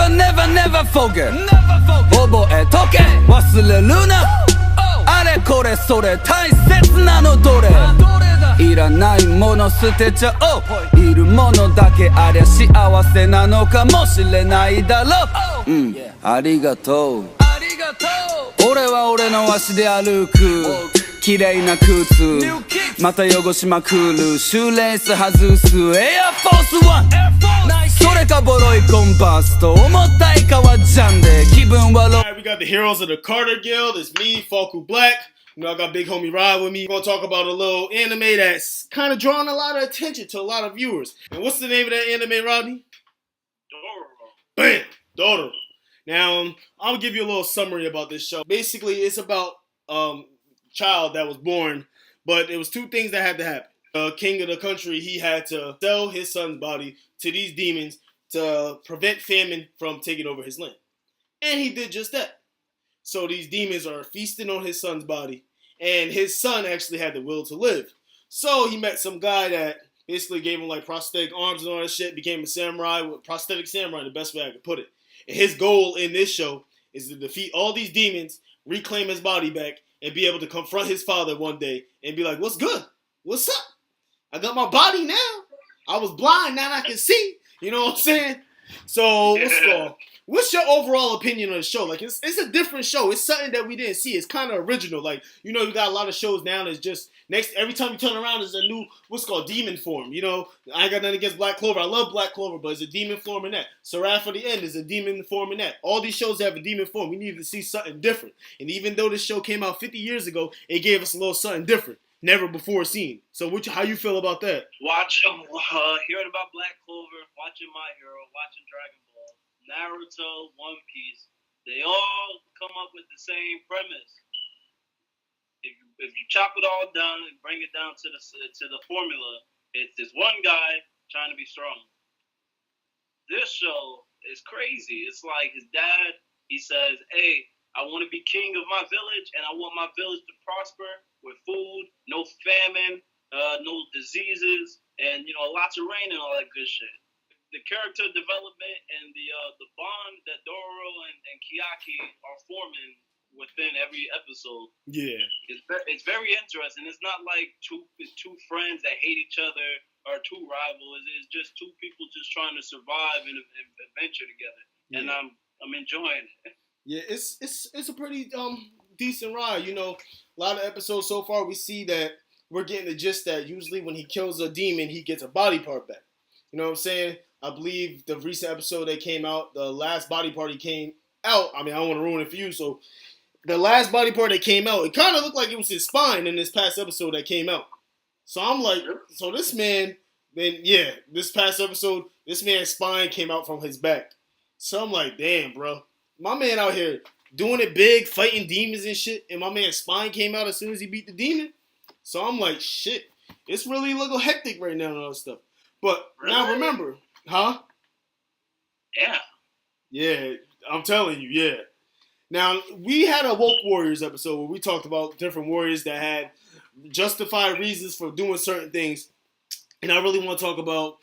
never never never forget 覚えとけ忘れるなあれこれそれ大切なのどれいらないもの捨てちゃおういるものだけありゃ幸せなのかもしれないだろううんありがとう俺は俺の足で歩く綺麗な靴また汚しまくるシューレース外すエアフォースワンそれかボロいコンパスと重たい革ジャンで気分はロ Alright, we got the heroes of the Carter Guild. It's me, Falku Black. You know, I got Big Homie Rod with me. We're going to talk about a little anime that's kind of drawing a lot of attention to a lot of viewers. And what's the name of that anime, Rodney? Dororo. Bam! Dororo. Now, I'll give you a little summary about this show. Basically, it's about child that was born, but it was two things that had to happen. The king of the country, he had to sell his son's body to these demons to prevent famine from taking over his land. And he did just that. So these demons are feasting on his son's body, and his son actually had the will to live. So he met some guy that basically gave him like prosthetic arms and all that shit, became a samurai, prosthetic samurai, the best way I could put it. And his goal in this show is to defeat all these demons, reclaim his body back, and be able to confront his father one day and be like, what's good? What's up? I got my body now. I was blind, now I can see. You know what I'm saying? So, what's your overall opinion on the show? Like, it's a different show. It's something that we didn't see. It's kind of original. Like, you know, you got a lot of shows now that's just, every time you turn around, there's a new, what's called demon form. You know, I ain't got nothing against Black Clover. I love Black Clover, but it's a demon form in that. Seraph for the End is a demon form in that. All these shows have a demon form. We needed to see something different. And even though this show came out 50 years ago, it gave us a little something different. Never before seen. So how you feel about that? Hearing about Black Clover, watching My Hero, watching Dragon Ball, Naruto, One Piece, they all come up with the same premise. If you chop it all down and bring it down to the formula, it's this one guy trying to be strong. This show is crazy. It's like his dad, he says, hey, I want to be king of my village, and I want my village to prosper with food, no famine, no diseases, and, you know, lots of rain and all that good shit. The character development and the bond that Dororo and Kiyaki are forming within every episode, yeah, it's very interesting. It's not like two friends that hate each other or two rivals. It's just two people just trying to survive and adventure together, yeah. And I'm enjoying it. Yeah, it's a pretty decent ride. You know, a lot of episodes so far, we see that we're getting the gist that usually when he kills a demon, he gets a body part back. You know what I'm saying? I believe the recent episode that came out, the last body part he came out. I mean, I don't want to ruin it for you. So the last body part that came out, it kind of looked like it was his spine in this past episode that came out. So I'm like, so this man, this past episode, this man's spine came out from his back. So I'm like, damn, bro. My man out here doing it big, fighting demons and shit, and my man's spine came out as soon as he beat the demon. So I'm like, shit, it's really a little hectic right now and all that stuff. But now remember, huh? Yeah. Yeah, I'm telling you, yeah. Now, we had a Woke Warriors episode where we talked about different warriors that had justified reasons for doing certain things. And I really want to talk about,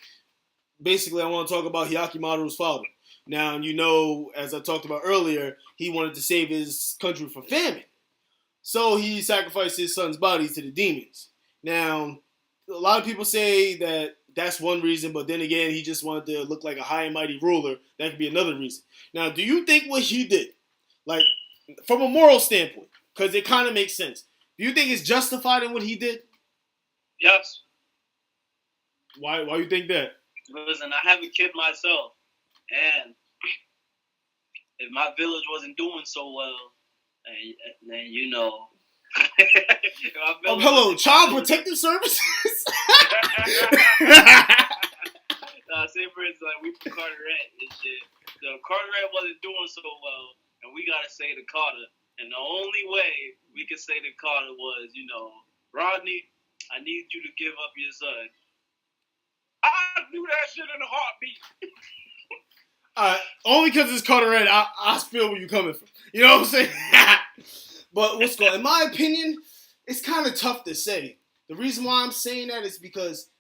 basically, I want to talk about Hyakimaru's father. Now, you know, as I talked about earlier, he wanted to save his country from famine. So he sacrificed his son's body to the demons. Now, a lot of people say that that's one reason, but then again, he just wanted to look like a high and mighty ruler. That could be another reason. Now, do you think what he did, like, from a moral standpoint, because it kind of makes sense, do you think it's justified in what he did? Yes. Why you think that? Listen, I have a kid myself, and if my village wasn't doing so well, then you know. Hello, Child Protective Services? Say for instance, like we put Carteret and shit. So Carteret wasn't doing so well, and we gotta say to Carter. And the only way we could say to Carter was, you know, Rodney, I need you to give up your son. I do that shit in a heartbeat. Only because it's Carteret, I feel where you're coming from. You know what I'm saying? But what's going? In my opinion, it's kind of tough to say. The reason why I'm saying that is because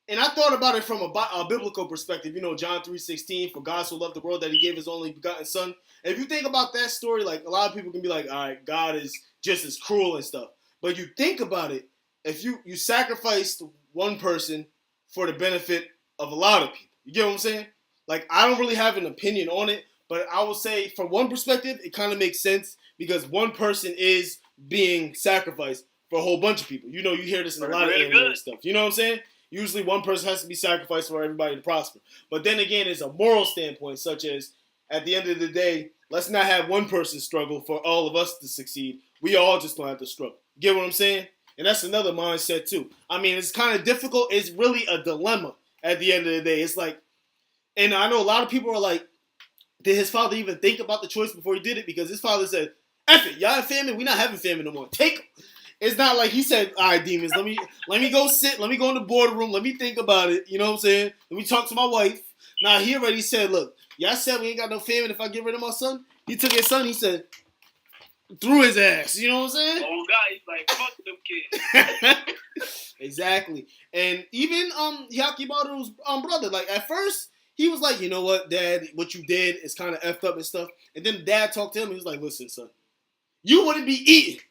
And I thought about it from a biblical perspective. You know, John 3:16, for God so loved the world that he gave his only begotten son. And if you think about that story, like, a lot of people can be like, all right, God is just as cruel and stuff. But you think about it, if you sacrificed one person for the benefit of a lot of people. You get what I'm saying? Like, I don't really have an opinion on it, but I will say from one perspective, it kind of makes sense because one person is being sacrificed for a whole bunch of people. You know, you hear this in a lot of anime and stuff. You know what I'm saying? Usually one person has to be sacrificed for everybody to prosper. But then again, there's a moral standpoint, such as, at the end of the day, let's not have one person struggle for all of us to succeed. We all just don't have to struggle. Get what I'm saying? And that's another mindset, too. I mean, it's kind of difficult. It's really a dilemma at the end of the day. It's like, and I know a lot of people are like, did his father even think about the choice before he did it? Because his father said, F it, y'all have famine, we not having famine no more. Take them. It's not like he said, all right, demons, let me go sit, let me go in the boardroom, let me think about it, you know what I'm saying? Let me talk to my wife. Now, he already said, look, y'all said we ain't got no famine if I get rid of my son. He took his son, he said, threw his ass, you know what I'm saying? Oh, God, he's like, fuck them kids. Exactly. And even Yakimaru's brother, like, at first, he was like, you know what, Dad, what you did is kind of effed up and stuff. And then Dad talked to him, he was like, listen, son, you wouldn't be eating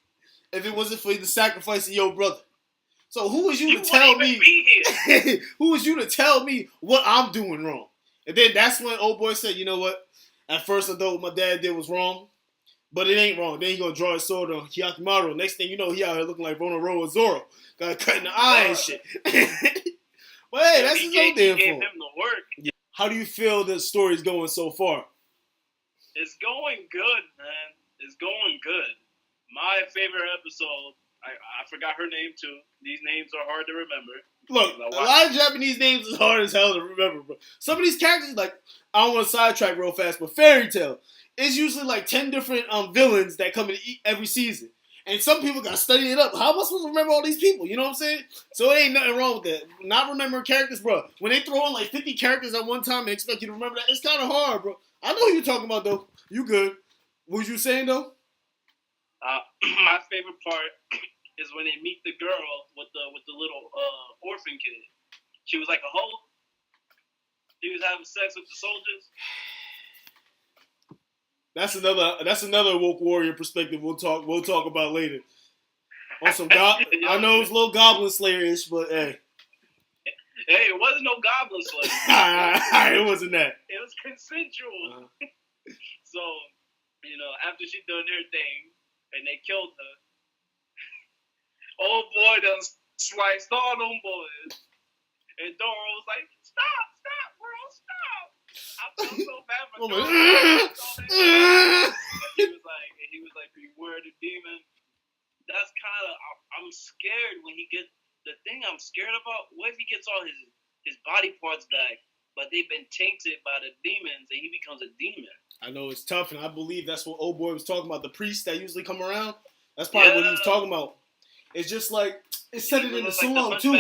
if it wasn't for the sacrifice of your brother. So who was you to tell me? Who was you to tell me what I'm doing wrong? And then that's when old boy said, you know what? At first I thought what my dad did was wrong, but it ain't wrong. Then he gonna draw his sword on Hyakimaru. Next thing you know, he out here looking like Dororo or Zoro. Got cut in the eye and shit. But hey, that's his own damn fault. Yeah. How do you feel the story's going so far? It's going good, man. It's going good. My favorite episode, I forgot her name too. These names are hard to remember. Look, a lot of Japanese names is hard as hell to remember, bro. Some of these characters, like, I don't want to sidetrack real fast, but Fairy Tail, it's usually like 10 different villains that come in every season. And some people got to study it up. How am I supposed to remember all these people? You know what I'm saying? So it ain't nothing wrong with that. Not remembering characters, bro. When they throw in like 50 characters at one time and expect you to remember that, it's kind of hard, bro. I know who you're talking about, though. You good. What was you saying, though? My favorite part is when they meet the girl with the little orphan kid. She was like a hoe. She was having sex with the soldiers. That's another woke warrior perspective we'll talk about later. On some I know it's a little Goblin Slayer-ish, but hey. Hey, it wasn't no Goblin Slayer. It wasn't that. It was consensual. So, you know, after she done her thing and they killed her, old boy done sliced all them boys. And Dororo was like, stop, bro, stop. I felt so bad for Dororo. he was like, beware the demon. That's kind of, I'm scared when he gets, the thing I'm scared about, what if he gets all his body parts back, but they've been tainted by the demons and he becomes a demon? I know it's tough, and I believe that's what old boy was talking about. The priests that usually come around, that's probably what he was talking about. It's just like, it said it in the song, too.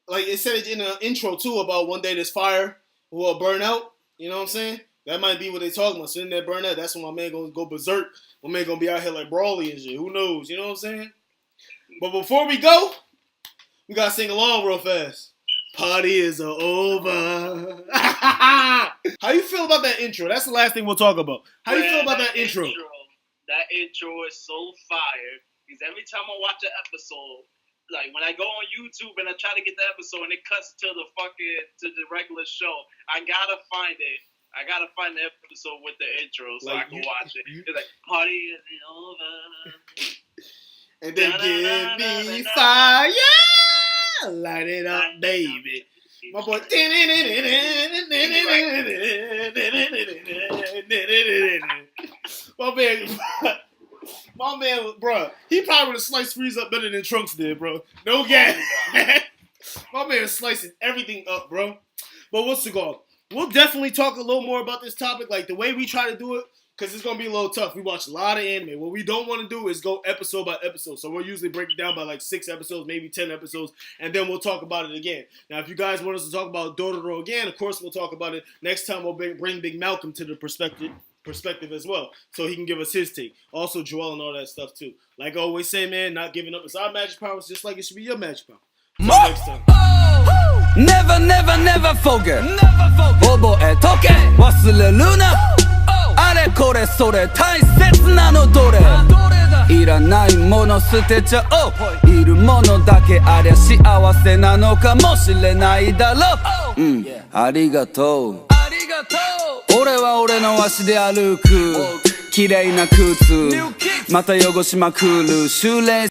Like, it said it in the intro, too, about one day this fire will burn out. You know what I'm saying? That might be what they talking about. Sitting there burn out, that's when my man gonna go berserk. My man gonna be out here like Brawly and shit. Who knows? You know what I'm saying? But before we go, we gotta sing along real fast. Party is over. How you feel about that intro? That's the last thing we'll talk about. How you feel about that intro? That intro is so fire. Because every time I watch an episode, like when I go on YouTube and I try to get the episode and it cuts to the regular show, I gotta find it. I gotta find the episode with the intro so I can watch it. It's like, party is over. And then give me fire. Light it up, baby. My boy. My man, bro, he probably would have sliced Freeze up better than Trunks did, bro. No gas. My man slicing everything up, bro. But what's the goal? We'll definitely talk a little more about this topic, like the way we try to do it, because it's going to be a little tough. We watch a lot of anime. What we don't want to do is go episode by episode. So we'll usually break it down by like 6 episodes, maybe 10 episodes, and then we'll talk about it again. Now, if you guys want us to talk about Dororo again, of course we'll talk about it. Next time we'll bring Big Malcolm to the perspective as well, so he can give us his take. Also, Joel and all that stuff too. Like I always say, man, not giving up is our magic powers, just like it should be your magic power. Until next time. Never never never forget 覚えとけ忘れるなあれこれそれ大切なのどれいらないもの捨てちゃおういるものだけありゃ幸せなのかもしれないだろうありがとう俺は俺の足で歩く綺麗な靴また汚しまくる修練